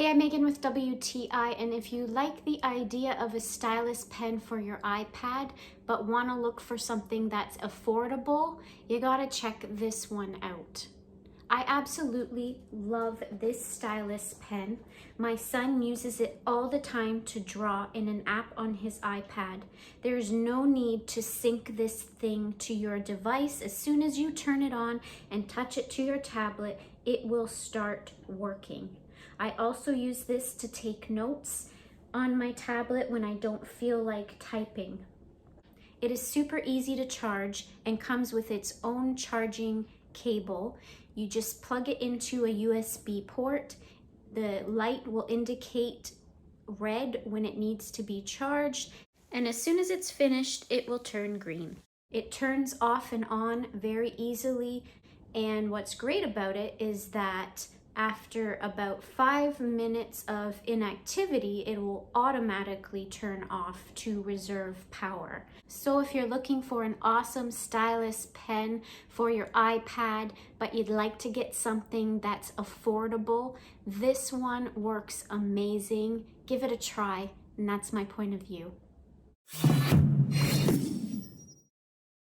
Hey, I'm Megan with WTI, and if you like the idea of a stylus pen for your iPad but want to look for something that's affordable, you gotta check this one out. I absolutely love this stylus pen. My son uses it all the time to draw in an app on his iPad. There's no need to sync this thing to your device. As soon as you turn it on and touch it to your tablet, it will start working. I also use this to take notes on my tablet when I don't feel like typing. It is super easy to charge and comes with its own charging cable. You just plug it into a USB port. The light will indicate red when it needs to be charged, and as soon as it's finished, it will turn green. It turns off and on very easily, and what's great about it is that after about 5 minutes of inactivity, it will automatically turn off to reserve power. So if you're looking for an awesome stylus pen for your iPad, but you'd like to get something that's affordable, this one works amazing. Give it a try, and that's my point of view.